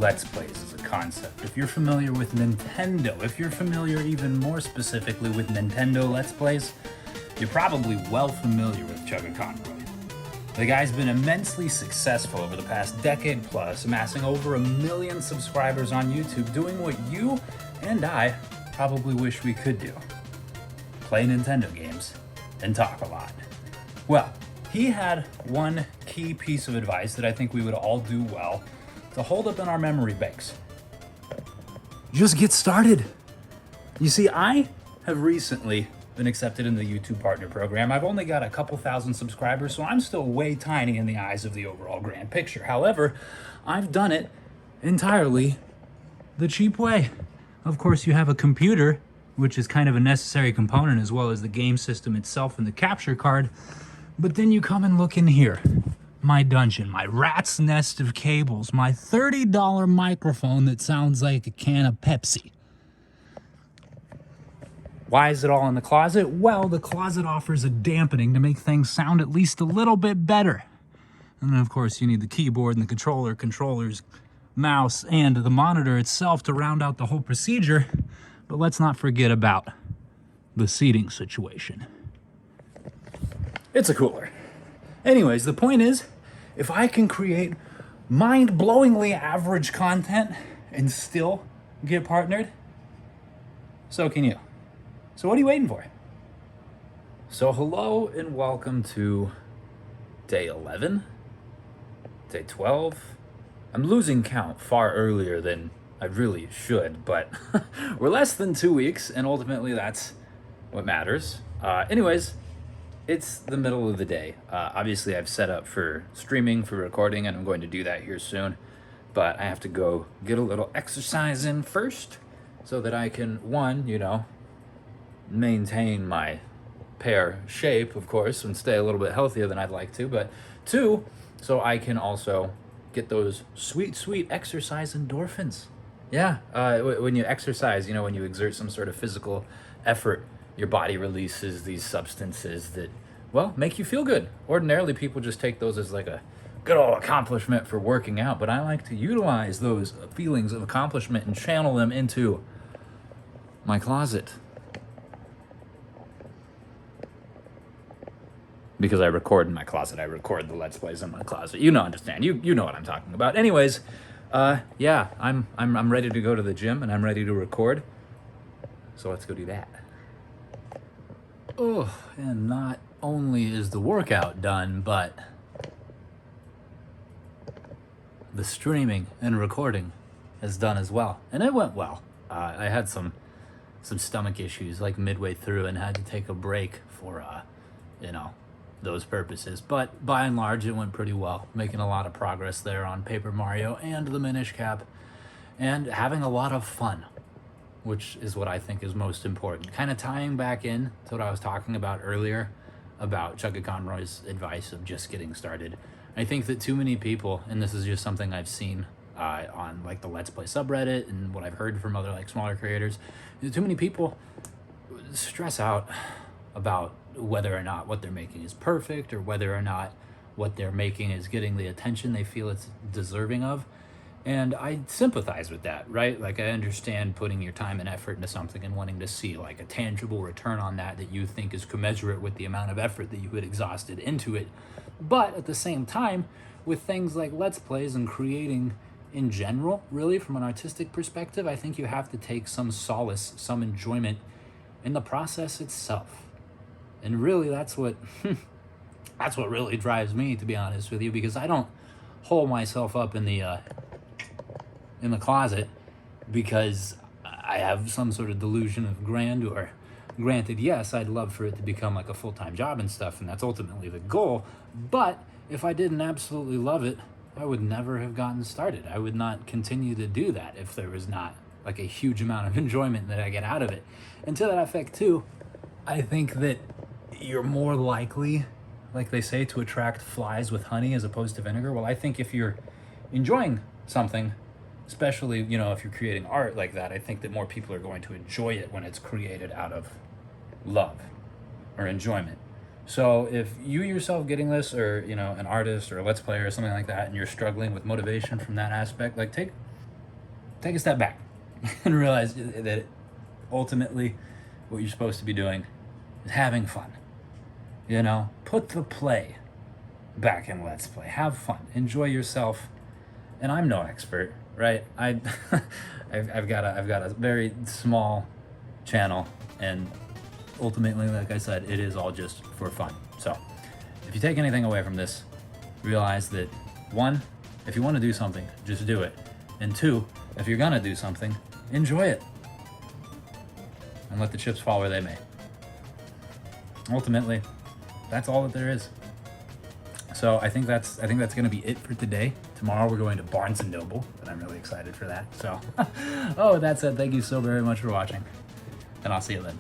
Let's Plays as a concept, if you're familiar with Nintendo, if you're familiar even more specifically with Nintendo Let's Plays, you're probably well familiar with Chugga. The guy's been immensely successful over the past decade plus, amassing over 1 million subscribers on YouTube, doing what you and I probably wish we could do. Play Nintendo games and talk a lot. Well, he had one key piece of advice that I think we would all do well to hold up in our memory banks. Just get started. You see, I have recently been accepted in the YouTube Partner Program. I've only got a couple thousand subscribers, so I'm still way tiny in the eyes of the overall grand picture. However, I've done it entirely the cheap way. Of course, you have a computer, which is kind of a necessary component, as well as the game system itself and the capture card. But then you come and look in here. My dungeon, my rat's nest of cables, my $30 microphone that sounds like a can of Pepsi. Why is it all in the closet? Well, the closet offers a dampening to make things sound at least a little bit better. And then, of course, you need the keyboard and the controllers, mouse, and the monitor itself to round out the whole procedure. But let's not forget about the seating situation. It's a cooler. Anyways, the point is, if I can create mind-blowingly average content and still get partnered, so can you. So what are you waiting for? So hello and welcome to day 11, day 12. I'm losing count far earlier than I really should, but we're less than 2 weeks, and ultimately that's what matters. Anyways, it's the middle of the day. Obviously, I've set up for streaming, for recording, and I'm going to do that here soon. But I have to go get a little exercise in first so that I can, one, maintain my pear shape, of course, and stay a little bit healthier than I'd like to. But two, so I can also get those sweet, sweet exercise endorphins. Yeah, when you exercise, when you exert some sort of physical effort, your body releases these substances that, well, make you feel good. Ordinarily, people just take those as like a good old accomplishment for working out, but I like to utilize those feelings of accomplishment and channel them into my closet. Because I record in my closet. I record the Let's Plays in my closet. Understand. You know what I'm talking about. Anyways, yeah, I'm ready to go to the gym and I'm ready to record. So let's go do that. Oh, and not only is the workout done, but the streaming and recording is done as well. And it went well. I had some stomach issues like midway through and had to take a break for, those purposes. But by and large, it went pretty well. Making a lot of progress there on Paper Mario and the Minish Cap and having a lot of fun, which is what I think is most important. Kind of tying back in to what I was talking about earlier about Chugga advice of just getting started. I think that too many people, and this is just something I've seen on like the Let's Play subreddit and what I've heard from other like smaller creators, too many people stress out about whether or not what they're making is perfect or whether or not what they're making is getting the attention they feel it's deserving of. And I sympathize with that, right? Like, I understand putting your time and effort into something and wanting to see like a tangible return on that you think is commensurate with the amount of effort that you had exhausted into it. But at the same time, with things like Let's Plays and creating in general, really from an artistic perspective, I think you have to take some solace, some enjoyment in the process itself. And really, that's what really drives me, to be honest with you, because I don't hole myself up in the closet because I have some sort of delusion of grandeur. Granted, yes, I'd love for it to become like a full-time job and stuff, and that's ultimately the goal. But if I didn't absolutely love it, I would never have gotten started. I would not continue to do that if there was not like a huge amount of enjoyment that I get out of it. And to that effect too, I think that you're more likely, like they say, to attract flies with honey as opposed to vinegar. Well, I think if you're enjoying something, especially, if you're creating art like that, I think that more people are going to enjoy it when it's created out of love or enjoyment. So if you yourself getting this, or, an artist or a Let's Player or something like that, and you're struggling with motivation from that aspect, like take take a step back and realize that ultimately what you're supposed to be doing is having fun. You know, put the play back in Let's Play. Have fun. Enjoy yourself. And I'm no expert, right? I've got a very small channel, and ultimately, like I said, it is all just for fun. So if you take anything away from this, realize that 1, if you want to do something, just do it. And 2, if you're gonna do something, enjoy it. And let the chips fall where they may. Ultimately, that's all that there is. So I think that's gonna be it for today. Tomorrow we're going to Barnes & Noble, and I'm really excited for that. So, with that said, thank you so very much for watching, and I'll see you then.